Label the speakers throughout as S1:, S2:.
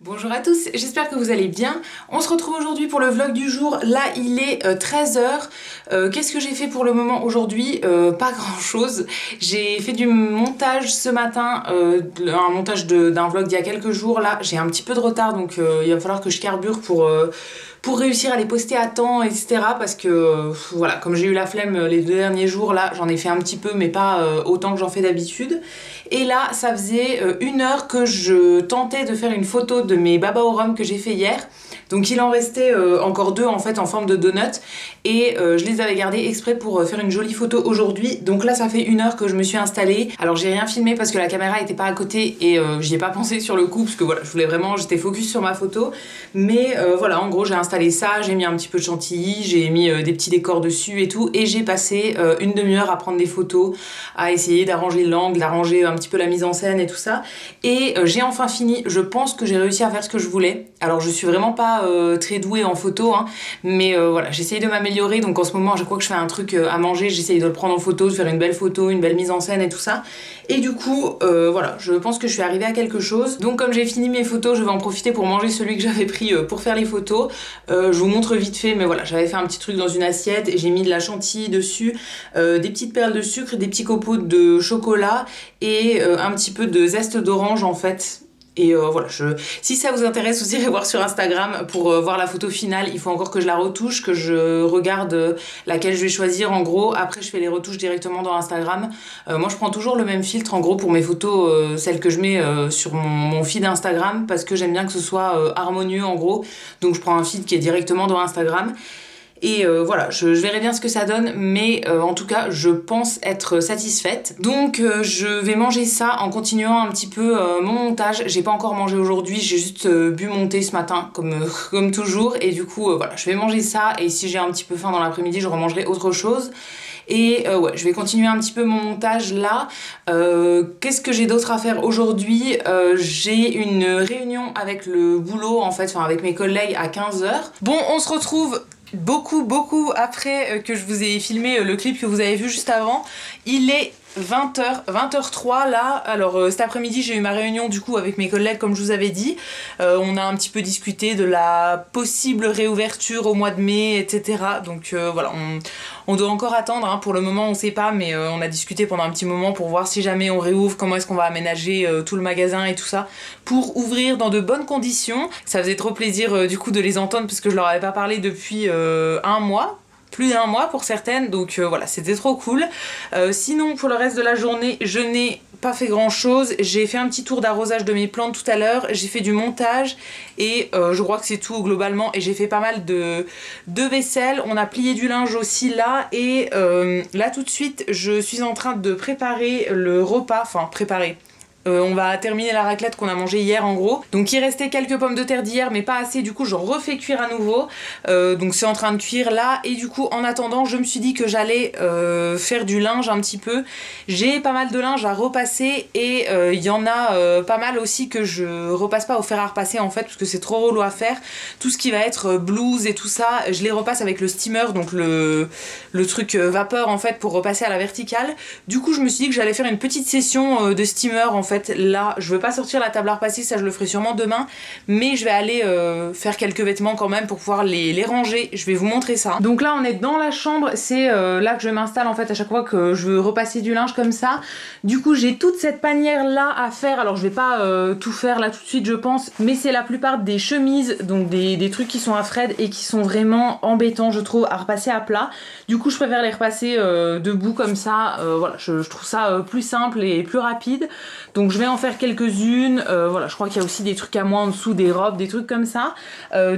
S1: Bonjour à tous, j'espère que vous allez bien. On se retrouve aujourd'hui pour le vlog du jour. Là, il est 13 h. Qu'est-ce que j'ai fait pour le moment aujourd'hui? Pas grand-chose. J'ai fait du montage ce matin, un montage d'un vlog d'il y a quelques jours. Là, j'ai un petit peu de retard, donc il va falloir que je carbure pour réussir à les poster à temps, etc. Parce que voilà, comme j'ai eu la flemme les 2 derniers jours, là j'en ai fait un petit peu, mais pas autant que j'en fais d'habitude. Et là, ça faisait 1 heure que je tentais de faire une photo de mes baba au rhum que j'ai fait hier. Donc il en restait encore 2 en fait en forme de donut et je les avais gardés exprès pour faire une jolie photo aujourd'hui. Donc là ça fait 1 heure que je me suis installée. Alors j'ai rien filmé parce que la caméra était pas à côté et j'y ai pas pensé sur le coup parce que voilà, j'étais focus sur ma photo. Mais voilà, en gros j'ai installé ça, j'ai mis un petit peu de chantilly, j'ai mis des petits décors dessus et tout, et j'ai passé 1 demi-heure à prendre des photos, à essayer d'arranger l'angle, d'arranger un petit peu la mise en scène et tout ça. Et j'ai enfin fini. Je pense que j'ai réussi à faire ce que je voulais. Alors je suis vraiment pas très douée en photo, hein, mais voilà, j'essaye de m'améliorer. Donc en ce moment, à chaque fois que je fais un truc à manger, j'essaye de le prendre en photo, de faire une belle photo, une belle mise en scène et tout ça. Et du coup, voilà, je pense que je suis arrivée à quelque chose. Donc comme j'ai fini mes photos, je vais en profiter pour manger celui que j'avais pris pour faire les photos. Je vous montre vite fait, mais voilà, j'avais fait un petit truc dans une assiette et j'ai mis de la chantilly dessus, des petites perles de sucre, des petits copeaux de chocolat et un petit peu de zeste d'orange en fait. Et voilà, si ça vous intéresse, vous irez voir sur Instagram pour voir la photo finale. Il faut encore que je la retouche, que je regarde laquelle je vais choisir en gros. Après, je fais les retouches directement dans Instagram. Moi, je prends toujours le même filtre en gros pour mes photos, celles que je mets sur mon feed Instagram, parce que j'aime bien que ce soit harmonieux en gros. Donc, je prends un feed qui est directement dans Instagram. Et voilà, je verrai bien ce que ça donne, mais en tout cas, je pense être satisfaite. Donc je vais manger ça en continuant un petit peu mon montage. J'ai pas encore mangé aujourd'hui, j'ai juste bu mon thé ce matin, comme toujours. Et du coup, voilà, je vais manger ça, et si j'ai un petit peu faim dans l'après-midi, je remangerai autre chose. Et ouais, je vais continuer un petit peu mon montage là. Qu'est-ce que j'ai d'autre à faire aujourd'hui? J'ai une réunion avec le boulot, en fait, enfin avec mes collègues à 15 h. Bon, on se retrouve beaucoup après que je vous ai filmé le clip que vous avez vu juste avant. Il est 20 h, 20 h 03 là. Alors cet après-midi j'ai eu ma réunion du coup avec mes collègues comme je vous avais dit. On a un petit peu discuté de la possible réouverture au mois de mai, etc. Donc voilà, on doit encore attendre, hein. Pour le moment on sait pas, mais on a discuté pendant un petit moment pour voir si jamais on réouvre, comment est-ce qu'on va aménager tout le magasin et tout ça pour ouvrir dans de bonnes conditions. Ça faisait trop plaisir du coup de les entendre parce que je leur avais pas parlé depuis un mois. Plus d'un mois pour certaines, donc voilà, c'était trop cool. Sinon, pour le reste de la journée, je n'ai pas fait grand chose. J'ai fait un petit tour d'arrosage de mes plantes tout à l'heure, j'ai fait du montage et je crois que c'est tout globalement. Et j'ai fait pas mal de vaisselle, on a plié du linge aussi là. Et là tout de suite, je suis en train de préparer le repas, enfin préparer. On va terminer la raclette qu'on a mangée hier en gros. Donc il restait quelques pommes de terre d'hier mais pas assez, du coup je refais cuire à nouveau. Donc c'est en train de cuire là, et du coup en attendant je me suis dit que j'allais faire du linge un petit peu. J'ai pas mal de linge à repasser et il y en a pas mal aussi que je repasse pas au fer à repasser en fait parce que c'est trop relou à faire. Tout ce qui va être blouse et tout ça, je les repasse avec le steamer, donc le truc vapeur en fait pour repasser à la verticale. Du coup je me suis dit que j'allais faire une petite session de steamer en fait. Là je veux pas sortir la table à repasser, ça je le ferai sûrement demain, mais je vais aller faire quelques vêtements quand même pour pouvoir les ranger. Je vais vous montrer ça. Donc là on est dans la chambre, c'est là que je m'installe en fait à chaque fois que je veux repasser du linge comme ça. Du coup j'ai toute cette panière là à faire. Alors je vais pas tout faire là tout de suite je pense, mais c'est la plupart des chemises, donc des trucs qui sont à Fred et qui sont vraiment embêtants je trouve à repasser à plat. Du coup je préfère les repasser debout comme ça. Voilà, je trouve ça plus simple et plus rapide. Donc je vais en faire quelques-unes, voilà, je crois qu'il y a aussi des trucs à moi en dessous, des robes, des trucs comme ça.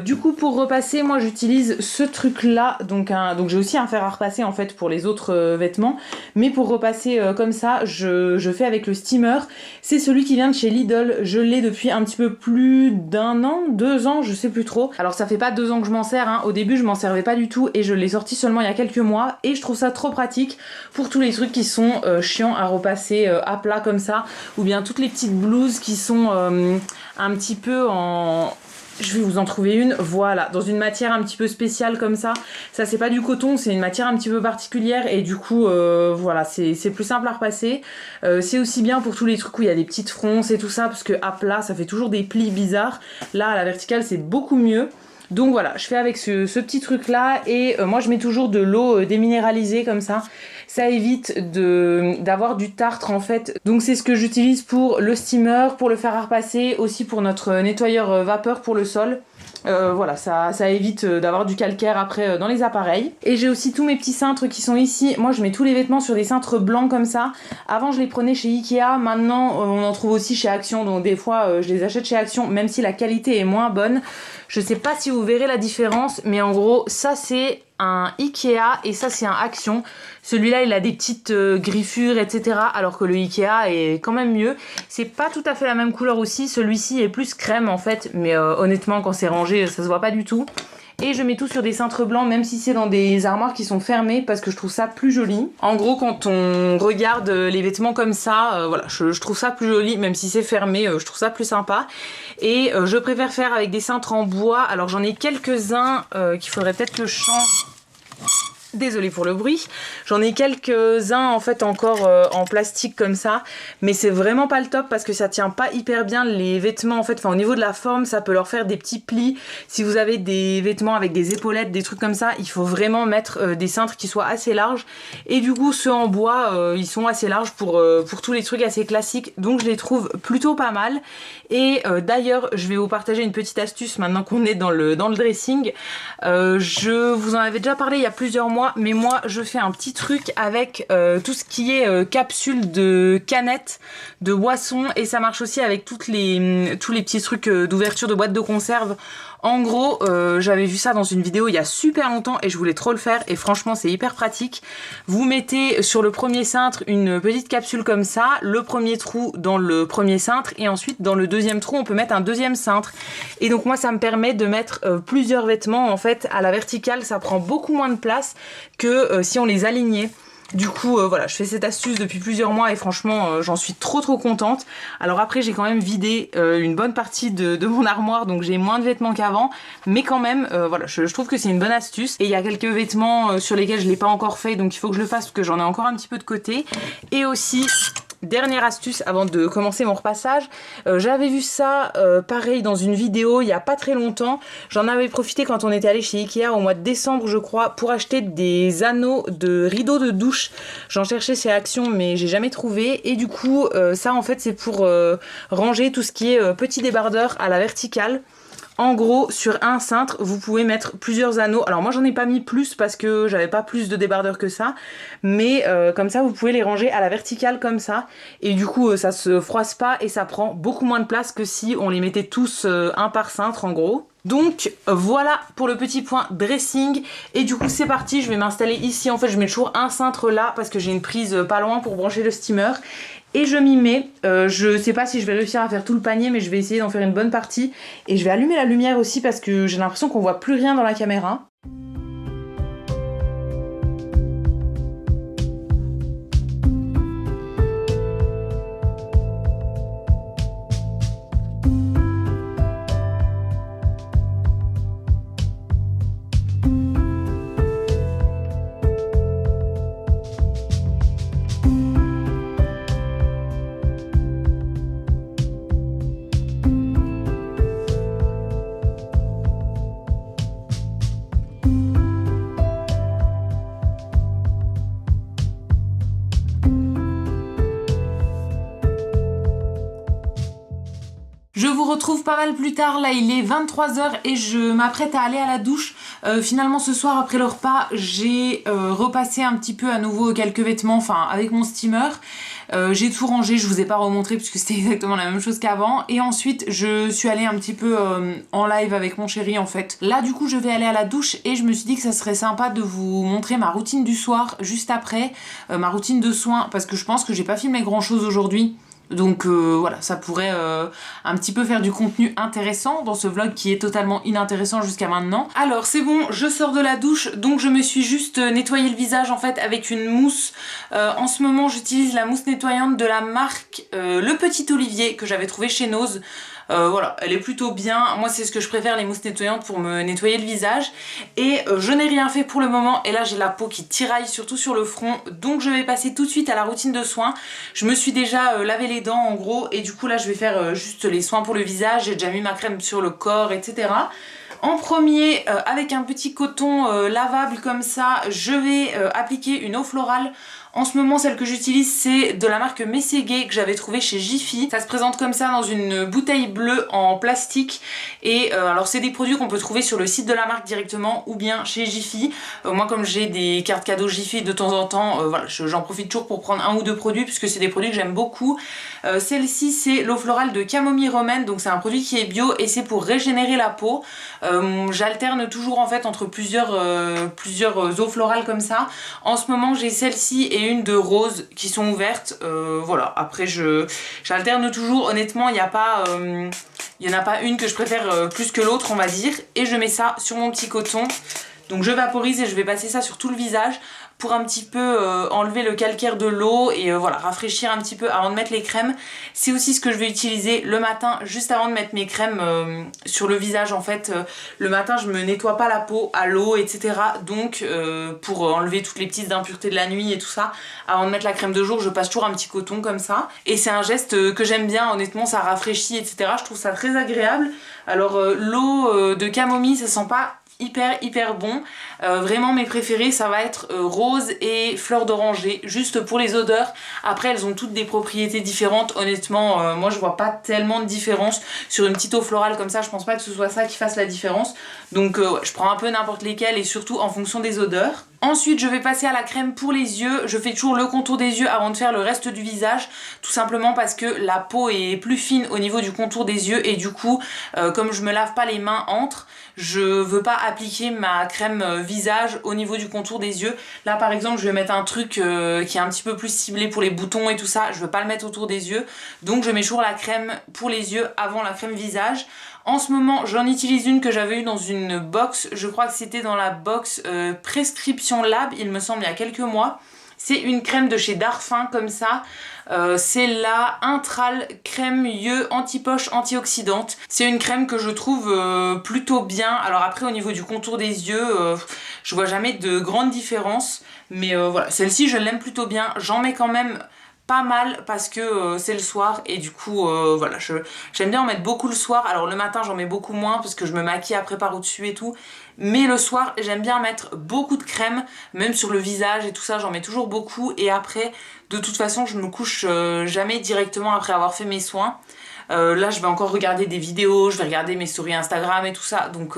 S1: Du coup pour repasser, moi j'utilise ce truc là, donc j'ai aussi un fer à repasser en fait pour les autres vêtements, mais pour repasser comme ça, je fais avec le steamer. C'est celui qui vient de chez Lidl, je l'ai depuis un petit peu plus d'1 an, 2 ans, je sais plus trop. Alors ça fait pas 2 ans que je m'en sers, hein. Au début je m'en servais pas du tout et je l'ai sorti seulement il y a quelques mois et je trouve ça trop pratique pour tous les trucs qui sont chiants à repasser à plat comme ça, ou bien toutes les petites blouses qui sont un petit peu en je vais vous en trouver une, voilà, dans une matière un petit peu spéciale comme ça. Ça c'est pas du coton, c'est une matière un petit peu particulière et du coup voilà, c'est plus simple à repasser. C'est aussi bien pour tous les trucs où il y a des petites fronces et tout ça, parce que à plat ça fait toujours des plis bizarres. Là à la verticale c'est beaucoup mieux. Donc voilà, je fais avec ce petit truc là et moi je mets toujours de l'eau déminéralisée comme ça. Ça évite d'avoir du tartre en fait. Donc c'est ce que j'utilise pour le steamer, pour le fer à repasser, aussi pour notre nettoyeur vapeur pour le sol. Voilà, ça évite d'avoir du calcaire après dans les appareils. Et j'ai aussi tous mes petits cintres qui sont ici. Moi je mets tous les vêtements sur des cintres blancs comme ça. Avant je les prenais chez Ikea, maintenant on en trouve aussi chez Action. Donc des fois je les achète chez Action, même si la qualité est moins bonne. Je sais pas si vous verrez la différence, mais en gros ça c'est un Ikea et ça c'est un Action. Celui-là il a des petites griffures etc, alors que le Ikea est quand même mieux. C'est pas tout à fait la même couleur aussi, celui-ci est plus crème en fait, mais honnêtement quand c'est rangé ça se voit pas du tout. Et je mets tout sur des cintres blancs, même si c'est dans des armoires qui sont fermées, parce que je trouve ça plus joli. En gros, quand on regarde les vêtements comme ça, voilà, je trouve ça plus joli, même si c'est fermé, je trouve ça plus sympa. Et je préfère faire avec des cintres en bois. Alors j'en ai quelques-uns qu'il faudrait peut-être que je change. Désolée pour le bruit, j'en ai quelques-uns en fait encore en plastique comme ça, mais c'est vraiment pas le top parce que ça tient pas hyper bien les vêtements en fait, enfin au niveau de la forme ça peut leur faire des petits plis. Si vous avez des vêtements avec des épaulettes, des trucs comme ça, il faut vraiment mettre des cintres qui soient assez larges et du coup ceux en bois ils sont assez larges pour tous les trucs assez classiques, donc je les trouve plutôt pas mal. Et d'ailleurs je vais vous partager une petite astuce maintenant qu'on est dans le dressing. Je vous en avais déjà parlé il y a plusieurs mois, mais moi je fais un petit truc avec tout ce qui est capsules de canettes de boissons, et ça marche aussi avec tous les petits trucs d'ouverture de boîtes de conserve. En gros, j'avais vu ça dans une vidéo il y a super longtemps et je voulais trop le faire et franchement c'est hyper pratique. Vous mettez sur le premier cintre une petite capsule comme ça, le premier trou dans le premier cintre et ensuite dans le deuxième trou on peut mettre un deuxième cintre. Et donc moi ça me permet de mettre plusieurs vêtements en fait à la verticale, ça prend beaucoup moins de place que si on les alignait. Du coup voilà, je fais cette astuce depuis plusieurs mois et franchement j'en suis trop contente. Alors après j'ai quand même vidé une bonne partie de mon armoire, donc j'ai moins de vêtements qu'avant, mais quand même voilà, je trouve que c'est une bonne astuce. Et il y a quelques vêtements sur lesquels je l'ai pas encore fait, donc il faut que je le fasse parce que j'en ai encore un petit peu de côté. Et aussi dernière astuce avant de commencer mon repassage, j'avais vu ça pareil dans une vidéo il y a pas très longtemps. J'en avais profité quand on était allé chez Ikea au mois de décembre je crois, pour acheter des anneaux de rideaux de douche. J'en cherchais chez Action mais j'ai jamais trouvé, et du coup ça en fait c'est pour ranger tout ce qui est petit débardeur à la verticale. En gros, sur un cintre, vous pouvez mettre plusieurs anneaux. Alors moi, j'en ai pas mis plus parce que j'avais pas plus de débardeurs que ça. Mais comme ça, vous pouvez les ranger à la verticale comme ça. Et du coup, ça se froisse pas et ça prend beaucoup moins de place que si on les mettait tous un par cintre en gros. Donc voilà pour le petit point dressing. Et du coup c'est parti, je vais m'installer ici. En fait je mets toujours un cintre là parce que j'ai une prise pas loin pour brancher le steamer. Et je m'y mets, je sais pas si je vais réussir à faire tout le panier, mais je vais essayer d'en faire une bonne partie. Et je vais allumer la lumière aussi parce que j'ai l'impression qu'on voit plus rien dans la caméra. Je vous retrouve pas mal plus tard, là il est 23h et je m'apprête à aller à la douche. Finalement ce soir après le repas j'ai repassé un petit peu à nouveau quelques vêtements, enfin avec mon steamer. J'ai tout rangé, je vous ai pas remontré puisque c'était exactement la même chose qu'avant. Et ensuite je suis allée un petit peu en live avec mon chéri en fait. Là du coup je vais aller à la douche et je me suis dit que ça serait sympa de vous montrer ma routine du soir juste après, ma routine de soins, parce que je pense que j'ai pas filmé grand chose aujourd'hui. Donc voilà, ça pourrait un petit peu faire du contenu intéressant dans ce vlog qui est totalement inintéressant jusqu'à maintenant. Alors c'est bon, je sors de la douche, donc je me suis juste nettoyé le visage en fait avec une mousse. En ce moment j'utilise la mousse nettoyante de la marque Le Petit Olivier que j'avais trouvé chez Nose. Voilà, elle est plutôt bien. Moi c'est ce que je préfère, les mousses nettoyantes pour me nettoyer le visage. Et je n'ai rien fait pour le moment et là j'ai la peau qui tiraille surtout sur le front, donc je vais passer tout de suite à la routine de soins. Je me suis déjà lavé les dents en gros et du coup là je vais faire juste les soins pour le visage. J'ai déjà mis ma crème sur le corps, etc. En premier, avec un petit coton lavable comme ça, je vais appliquer une eau florale. En ce moment, celle que j'utilise, c'est de la marque Mességué que j'avais trouvé chez Jiffy. Ça se présente comme ça dans une bouteille bleue en plastique. Et alors, c'est des produits qu'on peut trouver sur le site de la marque directement ou bien chez Jiffy. Moi, comme j'ai des cartes cadeaux Jiffy de temps en temps, voilà, j'en profite toujours pour prendre un ou deux produits puisque c'est des produits que j'aime beaucoup. Celle-ci, c'est l'eau florale de camomille romaine. Donc, c'est un produit qui est bio et c'est pour régénérer la peau. J'alterne toujours en fait entre plusieurs eaux florales comme ça. En ce moment, j'ai celle-ci et une de rose qui sont ouvertes. Voilà, après j'alterne toujours. Honnêtement, il n'y en a pas une que je préfère plus que l'autre, on va dire. Et je mets ça sur mon petit coton. Donc je vaporise et je vais passer ça sur tout le visage pour un petit peu enlever le calcaire de l'eau et voilà, rafraîchir un petit peu avant de mettre les crèmes. C'est aussi ce que je vais utiliser le matin, juste avant de mettre mes crèmes sur le visage. En fait, le matin, je me nettoie pas la peau à l'eau, etc. Donc, pour enlever toutes les petites impuretés de la nuit et tout ça, avant de mettre la crème de jour, je passe toujours un petit coton comme ça. Et c'est un geste que j'aime bien, honnêtement, ça rafraîchit, etc. Je trouve ça très agréable. Alors, l'eau de camomille, ça sent pas hyper bon. Vraiment mes préférés ça va être rose et fleur d'oranger, juste pour les odeurs. Après elles ont toutes des propriétés différentes, honnêtement moi je vois pas tellement de différence sur une petite eau florale comme ça. Je pense pas que ce soit ça qui fasse la différence, donc ouais, je prends un peu n'importe lesquelles et surtout en fonction des odeurs. Ensuite je vais passer à la crème pour les yeux. Je fais toujours le contour des yeux avant de faire le reste du visage, tout simplement parce que la peau est plus fine au niveau du contour des yeux et du coup comme je me lave pas les mains entre, je veux pas appliquer ma crème visage au niveau du contour des yeux. Là par exemple je vais mettre un truc qui est un petit peu plus ciblé pour les boutons et tout ça, je veux pas le mettre autour des yeux, donc je mets toujours la crème pour les yeux avant la crème visage. En ce moment j'en utilise une que j'avais eu dans une box, je crois que c'était dans la box Prescription Lab, il me semble il y a quelques mois. C'est une crème de chez Darphin comme ça. C'est la Intral crème yeux anti-poche antioxydante. C'est une crème que je trouve plutôt bien. Alors après au niveau du contour des yeux, je vois jamais de grande différence. Mais voilà, celle-ci je l'aime plutôt bien. J'en mets quand même pas mal parce que c'est le soir et du coup voilà, j'aime bien en mettre beaucoup le soir. Alors le matin j'en mets beaucoup moins parce que je me maquille après par au-dessus et tout, mais le soir j'aime bien mettre beaucoup de crème, même sur le visage et tout ça j'en mets toujours beaucoup. Et après de toute façon je me couche jamais directement après avoir fait mes soins. Là je vais encore regarder des vidéos, je vais regarder mes stories Instagram et tout ça, donc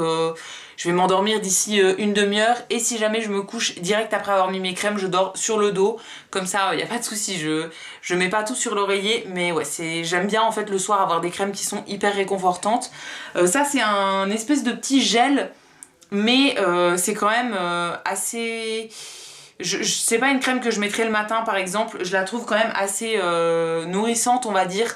S1: je vais m'endormir d'ici une demi-heure. Et si jamais je me couche direct après avoir mis mes crèmes, je dors sur le dos, comme ça il n'y a pas de souci, je mets pas tout sur l'oreiller. Mais ouais, j'aime bien en fait le soir avoir des crèmes qui sont hyper réconfortantes. Ça c'est un espèce de petit gel, mais c'est quand même assez... c'est pas une crème que je mettrais le matin par exemple, je la trouve quand même assez nourrissante on va dire.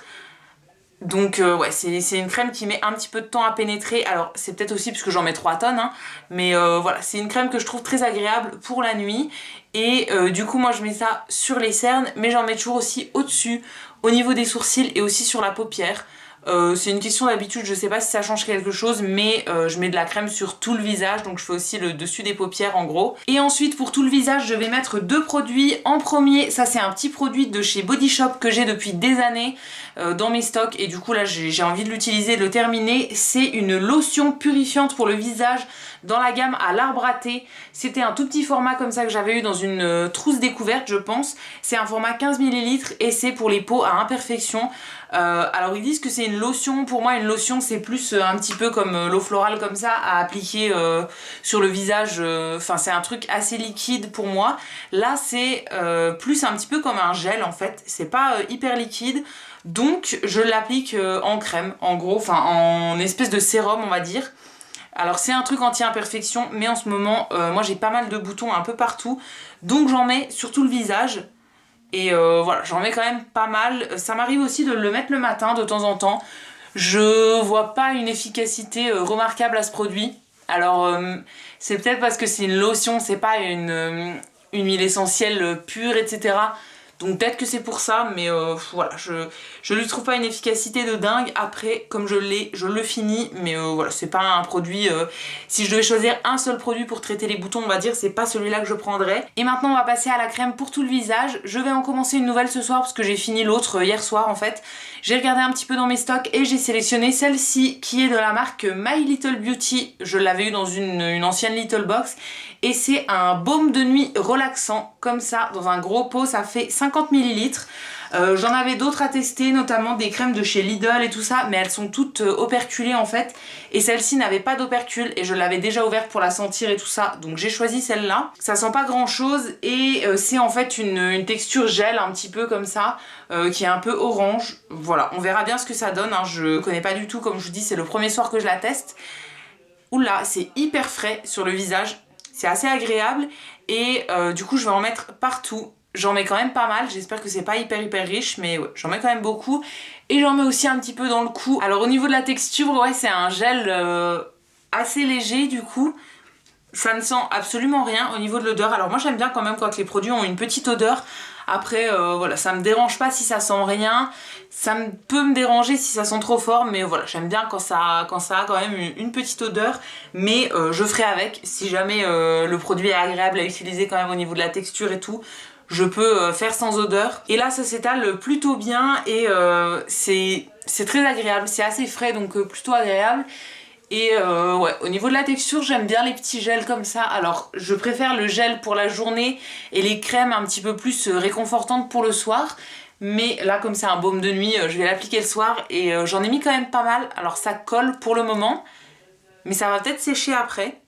S1: Donc ouais, c'est une crème qui met un petit peu de temps à pénétrer. Alors c'est peut-être aussi parce que j'en mets 3 tonnes hein, mais voilà, c'est une crème que je trouve très agréable pour la nuit. Et du coup moi je mets ça sur les cernes, mais j'en mets toujours aussi au-dessus, au niveau des sourcils et aussi sur la paupière. C'est une question d'habitude, je sais pas si ça change quelque chose, mais je mets de la crème sur tout le visage, donc je fais aussi le dessus des paupières en gros. Et ensuite pour tout le visage je vais mettre deux produits. En premier, ça c'est un petit produit de chez Body Shop que j'ai depuis des années dans mes stocks et du coup là j'ai envie de l'utiliser, de le terminer. C'est une lotion purifiante pour le visage dans la gamme à l'arbre à thé. C'était un tout petit format comme ça que j'avais eu dans une trousse découverte je pense. C'est un format 15 ml et c'est pour les peaux à imperfection. Alors ils disent que c'est une lotion. Pour moi une lotion c'est plus un petit peu comme l'eau florale comme ça à appliquer sur le visage. Enfin c'est un truc assez liquide pour moi. Là c'est plus un petit peu comme un gel en fait. C'est pas hyper liquide. Donc je l'applique en crème en gros, enfin en espèce de sérum on va dire. Alors c'est un truc anti-imperfection, mais en ce moment moi j'ai pas mal de boutons un peu partout, donc j'en mets sur tout le visage. Et voilà, j'en mets quand même pas mal. Ça m'arrive aussi de le mettre le matin de temps en temps. Je vois pas une efficacité remarquable à ce produit. Alors c'est peut-être parce que c'est une lotion, c'est pas une huile essentielle pure, etc. Donc peut-être que c'est pour ça, mais voilà, je lui trouve pas une efficacité de dingue. Après, comme je l'ai, je le finis, mais voilà, c'est pas un produit... si je devais choisir un seul produit pour traiter les boutons, on va dire, c'est pas celui-là que je prendrais. Et maintenant, on va passer à la crème pour tout le visage. Je vais en commencer une nouvelle ce soir, parce que j'ai fini l'autre hier soir, en fait. J'ai regardé un petit peu dans mes stocks, et j'ai sélectionné celle-ci, qui est de la marque My Little Beauty. Je l'avais eu dans une ancienne Little Box. Et c'est un baume de nuit relaxant, comme ça, dans un gros pot, ça fait 50 ml. J'en avais d'autres à tester, notamment des crèmes de chez Lidl et tout ça, mais elles sont toutes operculées en fait. Et celle-ci n'avait pas d'opercule et je l'avais déjà ouverte pour la sentir et tout ça, donc j'ai choisi celle-là. Ça sent pas grand-chose et c'est en fait une texture gel un petit peu comme ça, qui est un peu orange. Voilà, on verra bien ce que ça donne, hein. Je connais pas du tout, comme je vous dis, c'est le premier soir que je la teste. Oula, c'est hyper frais sur le visage. C'est assez agréable et du coup je vais en mettre partout. J'en mets quand même pas mal, j'espère que c'est pas hyper riche, mais ouais, j'en mets quand même beaucoup. Et j'en mets aussi un petit peu dans le cou. Alors au niveau de la texture, ouais, c'est un gel assez léger du coup. Ça ne sent absolument rien au niveau de l'odeur. Alors moi j'aime bien quand même quand les produits ont une petite odeur. Après voilà, ça me dérange pas si ça sent rien. Ça peut me déranger si ça sent trop fort, mais voilà, j'aime bien quand ça a quand même une petite odeur. Mais je ferai avec, si jamais le produit est agréable à utiliser quand même au niveau de la texture et tout. Je peux faire sans odeur. Et là ça s'étale plutôt bien et c'est très agréable, c'est assez frais donc plutôt agréable. Et ouais, au niveau de la texture, j'aime bien les petits gels comme ça. Alors, je préfère le gel pour la journée et les crèmes un petit peu plus réconfortantes pour le soir. Mais là, comme c'est un baume de nuit, je vais l'appliquer le soir et j'en ai mis quand même pas mal. Alors, ça colle pour le moment, mais ça va peut-être sécher après.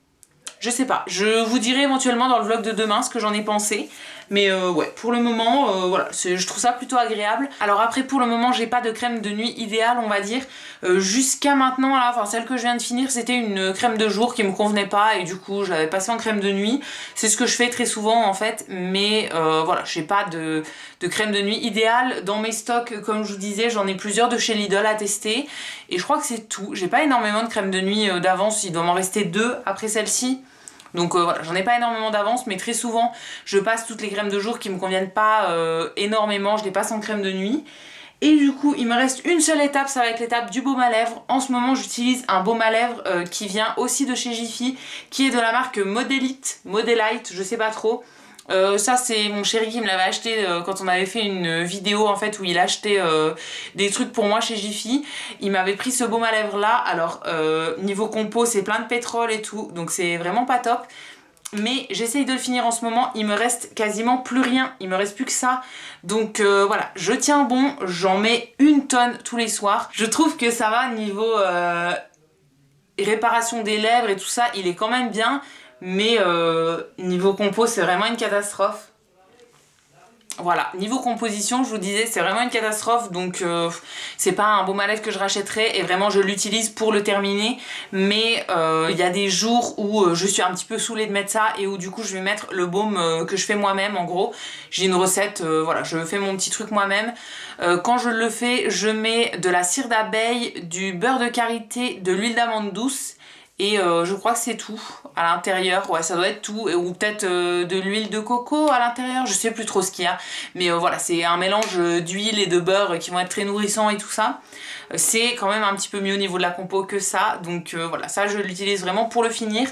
S1: Je sais pas, je vous dirai éventuellement dans le vlog de demain ce que j'en ai pensé. Mais ouais, pour le moment, voilà, je trouve ça plutôt agréable. Alors après, pour le moment, j'ai pas de crème de nuit idéale, on va dire. Jusqu'à maintenant, là, enfin celle que je viens de finir, c'était une crème de jour qui me convenait pas. Et du coup, je l'avais passée en crème de nuit. C'est ce que je fais très souvent, en fait. Mais voilà, j'ai pas de crème de nuit idéale. Dans mes stocks, comme je vous disais, j'en ai plusieurs de chez Lidl à tester. Et je crois que c'est tout. J'ai pas énormément de crème de nuit d'avance. Il doit m'en rester 2 après celle-ci. Donc voilà, j'en ai pas énormément d'avance, mais très souvent je passe toutes les crèmes de jour qui me conviennent pas énormément, je les passe en crème de nuit. Et du coup il me reste une seule étape, ça va être l'étape du baume à lèvres. En ce moment j'utilise un baume à lèvres qui vient aussi de chez Jiffy, qui est de la marque Modelite, je sais pas trop. Ça c'est mon chéri qui me l'avait acheté quand on avait fait une vidéo en fait où il achetait des trucs pour moi chez Jiffy. Il m'avait pris ce baume à lèvres là, alors niveau compo c'est plein de pétrole et tout, donc c'est vraiment pas top. Mais j'essaye de le finir en ce moment, il me reste quasiment plus rien, il me reste plus que ça. Donc voilà, je tiens bon, j'en mets une tonne tous les soirs. Je trouve que ça va niveau réparation des lèvres et tout ça, il est quand même bien. Mais niveau compo c'est vraiment une catastrophe. Voilà, niveau composition je vous disais c'est vraiment une catastrophe, donc c'est pas un baume à lèvres que je rachèterai et vraiment je l'utilise pour le terminer. Mais il y a des jours où je suis un petit peu saoulée de mettre ça et où du coup je vais mettre le baume que je fais moi-même. En gros j'ai une recette, voilà, je fais mon petit truc moi-même. Quand je le fais je mets de la cire d'abeille, du beurre de karité, de l'huile d'amande douce. Et je crois que c'est tout à l'intérieur, ouais ça doit être tout, ou peut-être de l'huile de coco à l'intérieur, je sais plus trop ce qu'il y a. Mais voilà, c'est un mélange d'huile et de beurre qui vont être très nourrissants et tout ça. C'est quand même un petit peu mieux au niveau de la compo que ça, donc voilà, ça je l'utilise vraiment pour le finir.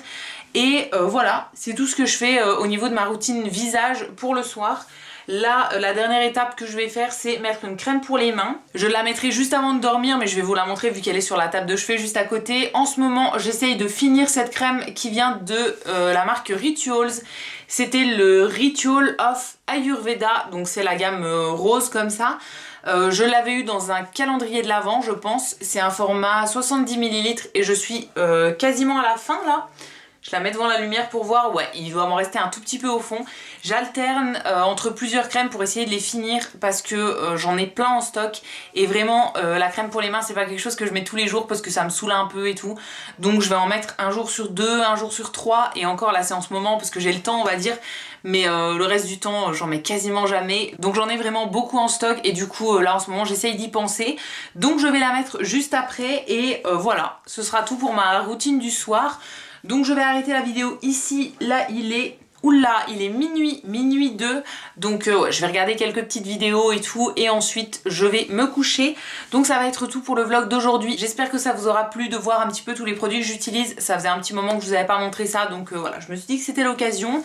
S1: Et voilà, c'est tout ce que je fais au niveau de ma routine visage pour le soir. Là, la dernière étape que je vais faire, c'est mettre une crème pour les mains. Je la mettrai juste avant de dormir, mais je vais vous la montrer vu qu'elle est sur la table de chevet juste à côté. En ce moment, j'essaye de finir cette crème qui vient de la marque Rituals. C'était le Ritual of Ayurveda, donc c'est la gamme rose comme ça. Je l'avais eu dans un calendrier de l'Avent, je pense. C'est un format 70 ml et je suis quasiment à la fin là. Je la mets devant la lumière pour voir, ouais, il doit m'en rester un tout petit peu au fond. J'alterne entre plusieurs crèmes pour essayer de les finir parce que j'en ai plein en stock. Et vraiment, la crème pour les mains, c'est pas quelque chose que je mets tous les jours parce que ça me saoule un peu et tout. Donc je vais en mettre un jour sur 2, un jour sur 3. Et encore là, c'est en ce moment parce que j'ai le temps, on va dire. Mais le reste du temps, j'en mets quasiment jamais. Donc j'en ai vraiment beaucoup en stock et du coup, là en ce moment, j'essaye d'y penser. Donc je vais la mettre juste après et voilà, ce sera tout pour ma routine du soir. Donc je vais arrêter la vidéo ici, là il est Oula, il est minuit 2, donc ouais, je vais regarder quelques petites vidéos et tout, et ensuite je vais me coucher. Donc ça va être tout pour le vlog d'aujourd'hui. J'espère que ça vous aura plu de voir un petit peu tous les produits que j'utilise. Ça faisait un petit moment que je vous avais pas montré ça, donc voilà, je me suis dit que c'était l'occasion.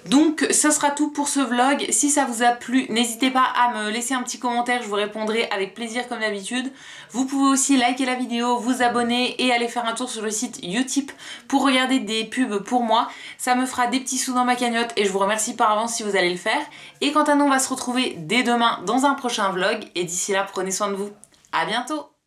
S1: Donc ça sera tout pour ce vlog. Si ça vous a plu, n'hésitez pas à me laisser un petit commentaire, je vous répondrai avec plaisir comme d'habitude. Vous pouvez aussi liker la vidéo, vous abonner et aller faire un tour sur le site Utip pour regarder des pubs pour moi. Ça me fera des petits sous dans ma cagnotte et je vous remercie par avance si vous allez le faire. Et quant à nous, on va se retrouver dès demain dans un prochain vlog et d'ici là, prenez soin de vous. À bientôt!